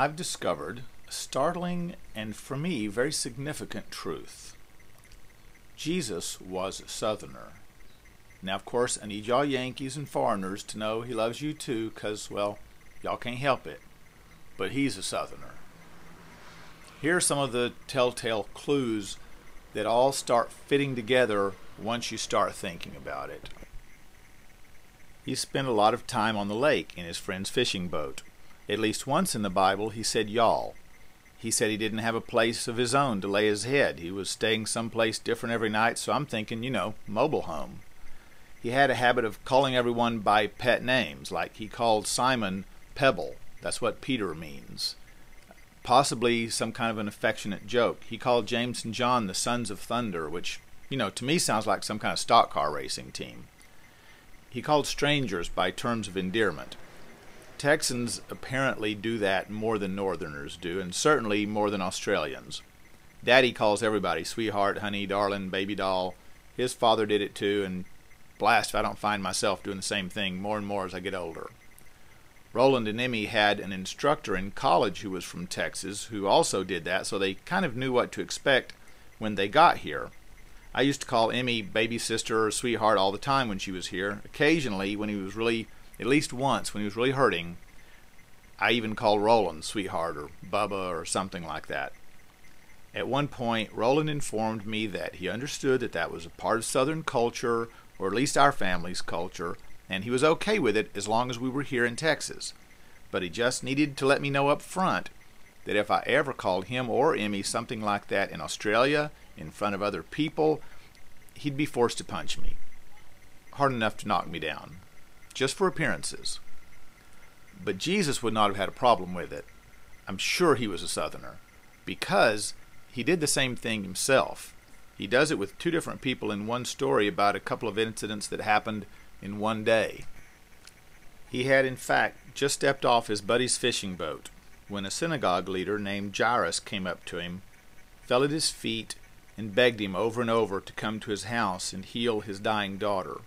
I've discovered a startling and, for me, very significant truth. Jesus was a Southerner. Now, of course, I need y'all Yankees and foreigners to know he loves you too, because, well, y'all can't help it. But he's a Southerner. Here are some of the telltale clues that all start fitting together once you start thinking about it. He spent a lot of time on the lake in his friend's fishing boat. At least once in the Bible he said y'all. He said he didn't have a place of his own to lay his head. He was staying someplace different every night, so I'm thinking, mobile home. He had a habit of calling everyone by pet names, like he called Simon Pebble. That's what Peter means. Possibly some kind of an affectionate joke. He called James and John the Sons of Thunder, which, to me sounds like some kind of stock car racing team. He called strangers by terms of endearment. Texans apparently do that more than Northerners do, and certainly more than Australians. Daddy calls everybody sweetheart, honey, darling, baby doll. His father did it too, and blast if I don't find myself doing the same thing more and more as I get older. Roland and Emmy had an instructor in college who was from Texas who also did that, so they kind of knew what to expect when they got here. I used to call Emmy baby sister or sweetheart all the time when she was here. Occasionally, when he was really, at least once, when he was really hurting, I even called Roland sweetheart or Bubba or something like that. At one point, Roland informed me that he understood that that was a part of Southern culture, or at least our family's culture, and he was okay with it as long as we were here in Texas. But he just needed to let me know up front that if I ever called him or Emmy something like that in Australia, in front of other people, he'd be forced to punch me. Hard enough to knock me down. Just for appearances. But Jesus would not have had a problem with it. I'm sure he was a Southerner, because he did the same thing himself. He does it with two different people in one story about a couple of incidents that happened in one day. He had, in fact, just stepped off his buddy's fishing boat when a synagogue leader named Jairus came up to him, fell at his feet, and begged him over and over to come to his house and heal his dying daughter.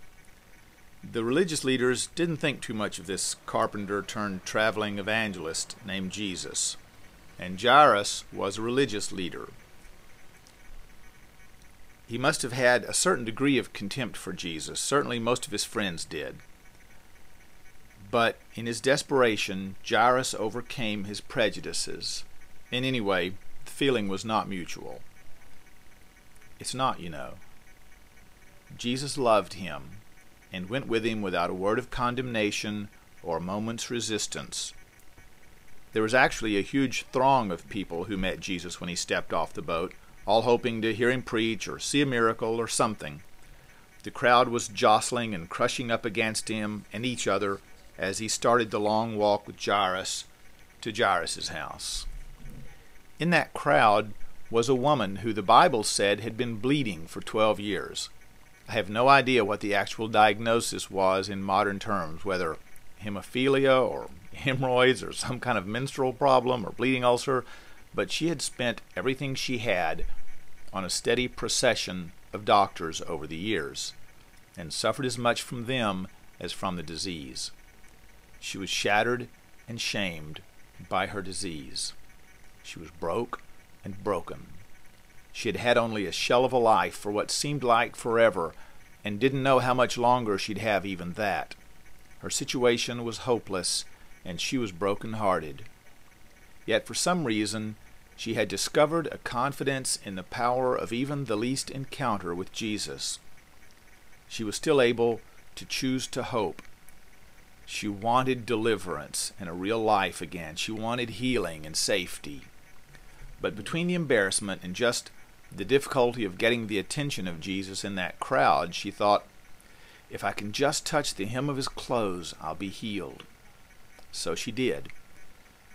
The religious leaders didn't think too much of this carpenter-turned-traveling evangelist named Jesus, and Jairus was a religious leader. He must have had a certain degree of contempt for Jesus. Certainly most of his friends did. But in his desperation, Jairus overcame his prejudices. And anyway, the feeling was not mutual. It's not, Jesus loved him and went with him without a word of condemnation or a moment's resistance. There was actually a huge throng of people who met Jesus when he stepped off the boat, all hoping to hear him preach or see a miracle or something. The crowd was jostling and crushing up against him and each other as he started the long walk with Jairus to Jairus' house. In that crowd was a woman who the Bible said had been bleeding for 12 years. I have no idea what the actual diagnosis was in modern terms, whether hemophilia or hemorrhoids or some kind of menstrual problem or bleeding ulcer, but she had spent everything she had on a steady procession of doctors over the years, and suffered as much from them as from the disease. She was shattered and shamed by her disease. She was broke and broken. She had had only a shell of a life for what seemed like forever, and didn't know how much longer she'd have even that. Her situation was hopeless, and she was broken-hearted. Yet for some reason, she had discovered a confidence in the power of even the least encounter with Jesus. She was still able to choose to hope. She wanted deliverance and a real life again. She wanted healing and safety. But between the embarrassment and just the difficulty of getting the attention of Jesus in that crowd, she thought, if I can just touch the hem of his clothes, I'll be healed. So she did.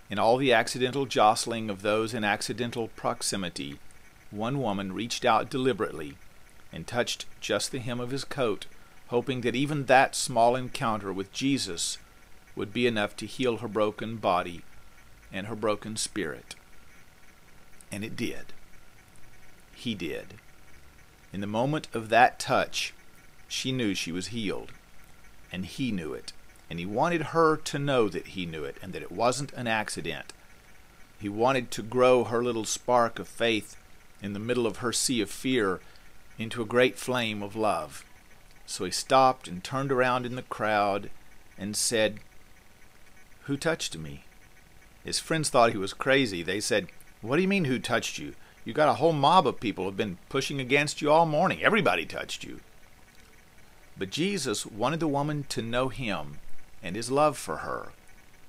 In all the accidental jostling of those in accidental proximity, one woman reached out deliberately and touched just the hem of his coat, hoping that even that small encounter with Jesus would be enough to heal her broken body and her broken spirit. And it did. He did. In the moment of that touch, she knew she was healed, and he knew it. And he wanted her to know that he knew it, and that it wasn't an accident. He wanted to grow her little spark of faith in the middle of her sea of fear into a great flame of love. So he stopped and turned around in the crowd and said, "Who touched me?" His friends thought he was crazy. They said, "What do you mean, who touched you? You got a whole mob of people who have been pushing against you all morning. Everybody touched you." But Jesus wanted the woman to know him and his love for her.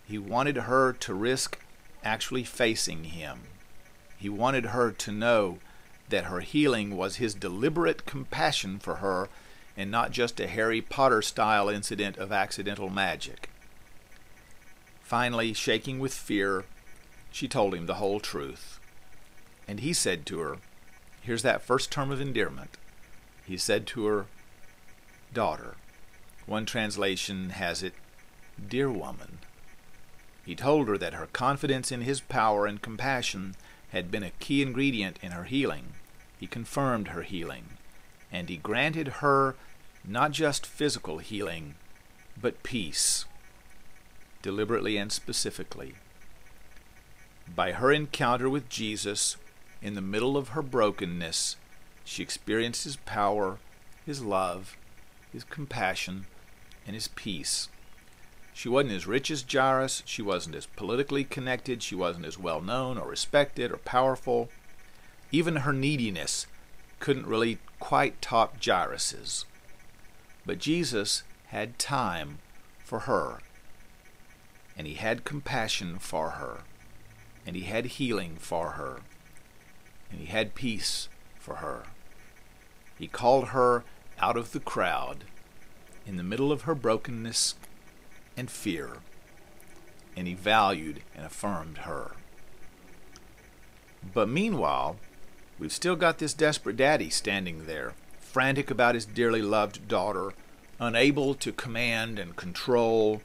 He wanted her to risk actually facing him. He wanted her to know that her healing was his deliberate compassion for her and not just a Harry Potter-style incident of accidental magic. Finally, shaking with fear, she told him the whole truth. And he said to her, here's that first term of endearment. He said to her, "Daughter." One translation has it, "Dear woman." He told her that her confidence in his power and compassion had been a key ingredient in her healing. He confirmed her healing, and he granted her not just physical healing, but peace, deliberately and specifically. By her encounter with Jesus, in the middle of her brokenness, she experienced his power, his love, his compassion, and his peace. She wasn't as rich as Jairus. She wasn't as politically connected. She wasn't as well known or respected or powerful. Even her neediness couldn't really quite top Jairus's. But Jesus had time for her, and he had compassion for her, and he had healing for her, and he had peace for her. He called her out of the crowd in the middle of her brokenness and fear, and he valued and affirmed her. But meanwhile, we've still got this desperate daddy standing there, frantic about his dearly loved daughter, unable to command and control,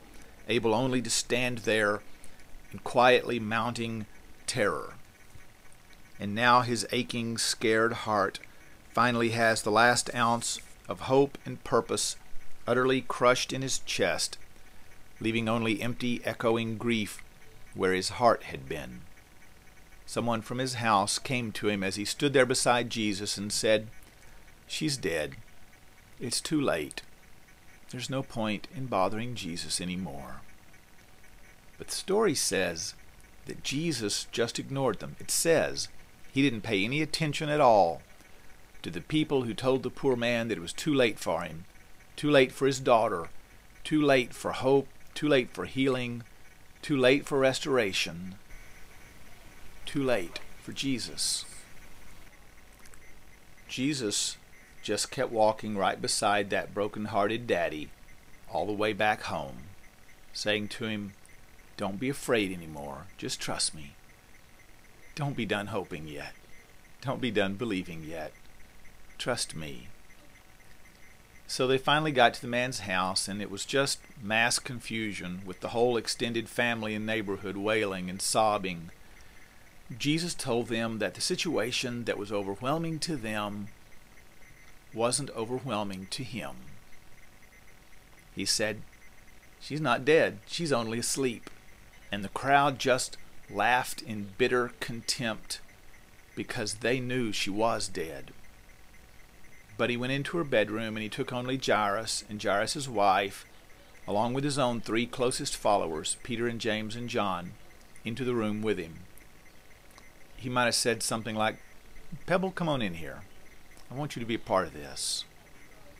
able only to stand there in quietly mounting terror. And now his aching, scared heart finally has the last ounce of hope and purpose utterly crushed in his chest, leaving only empty, echoing grief where his heart had been. Someone from his house came to him as he stood there beside Jesus and said, "She's dead. It's too late. There's no point in bothering Jesus anymore." But the story says that Jesus just ignored them. It says he didn't pay any attention at all to the people who told the poor man that it was too late for him, too late for his daughter, too late for hope, too late for healing, too late for restoration, too late for Jesus. Jesus just kept walking right beside that broken-hearted daddy all the way back home, saying to him, "Don't be afraid anymore. Just trust me. Don't be done hoping yet. Don't be done believing yet. Trust me." So they finally got to the man's house, and it was just mass confusion with the whole extended family and neighborhood wailing and sobbing. Jesus told them that the situation that was overwhelming to them wasn't overwhelming to him. He said, "She's not dead. She's only asleep." And the crowd just laughed in bitter contempt because they knew she was dead. But he went into her bedroom and he took only Jairus and Jairus' wife, along with his own 3 closest followers, Peter and James and John, into the room with him. He might have said something like, "Pebble, come on in here. I want you to be a part of this."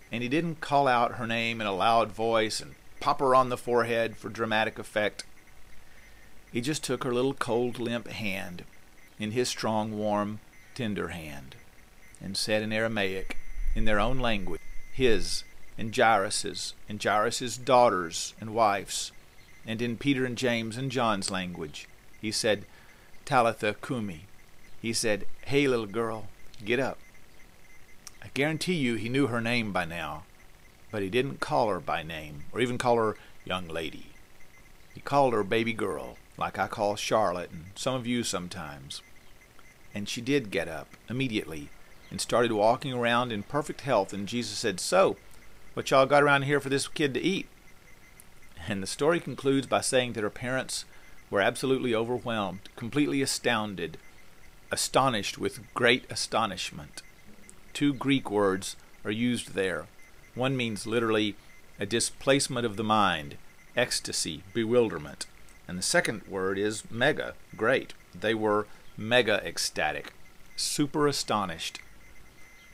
And he didn't call out her name in a loud voice and pop her on the forehead for dramatic effect. He just took her little cold, limp hand in his strong, warm, tender hand and said in Aramaic, in their own language, his and Jairus' daughters and wives, and in Peter and James and John's language, he said, "Talitha Kumi." He said, "Hey, little girl, get up." I guarantee you he knew her name by now, but he didn't call her by name or even call her young lady. He called her baby girl, like I call Charlotte and some of you sometimes. And she did get up immediately and started walking around in perfect health, and Jesus said, "So, what y'all got around here for this kid to eat?" And the story concludes by saying that her parents We're absolutely overwhelmed, completely astounded, astonished with great astonishment. 2 Greek words are used there. One means literally a displacement of the mind, ecstasy, bewilderment. And the second word is mega, great. They were mega ecstatic, super astonished.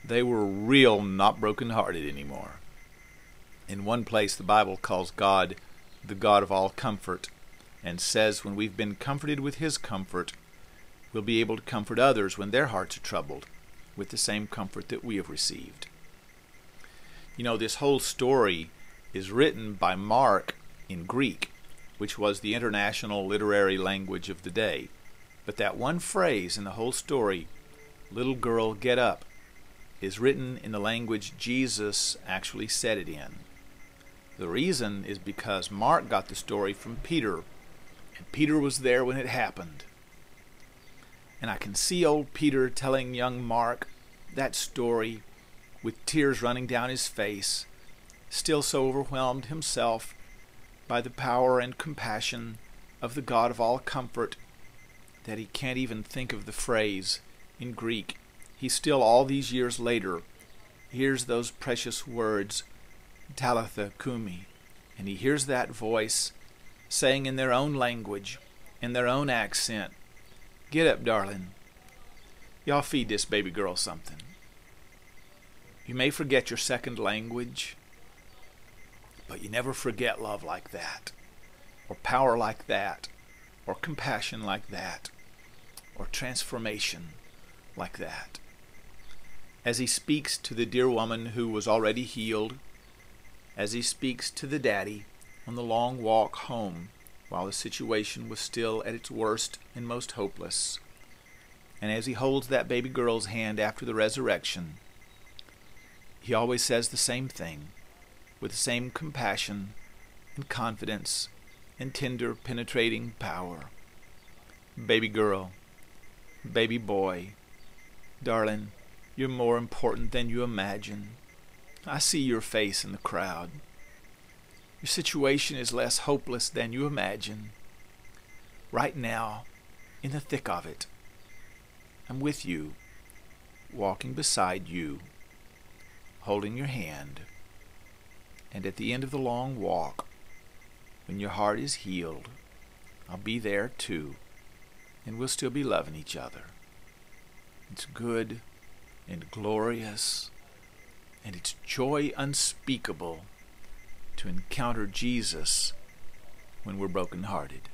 They were real not brokenhearted anymore. In one place the Bible calls God the God of all comfort, and says when we've been comforted with His comfort, we'll be able to comfort others when their hearts are troubled with the same comfort that we have received. You know, this whole story is written by Mark in Greek, which was the international literary language of the day. But that one phrase in the whole story, "Little girl, get up," is written in the language Jesus actually said it in. The reason is because Mark got the story from Peter, and Peter was there when it happened. And I can see old Peter telling young Mark that story with tears running down his face, still so overwhelmed himself by the power and compassion of the God of all comfort that he can't even think of the phrase in Greek. He still, all these years later, hears those precious words, Talitha Kumi, and he hears that voice saying in their own language, in their own accent, "Get up, darling. Y'all feed this baby girl something." You may forget your second language, but you never forget love like that, or power like that, or compassion like that, or transformation like that. As he speaks to the dear woman who was already healed, as he speaks to the daddy on the long walk home while the situation was still at its worst and most hopeless, and as he holds that baby girl's hand after the resurrection, he always says the same thing, with the same compassion and confidence and tender, penetrating power. Baby girl, baby boy, darling, you're more important than you imagine. I see your face in the crowd. Your situation is less hopeless than you imagine. Right now, in the thick of it, I'm with you, walking beside you, holding your hand. And at the end of the long walk, when your heart is healed, I'll be there too, and we'll still be loving each other. It's good and glorious, and it's joy unspeakable to encounter Jesus when we're brokenhearted.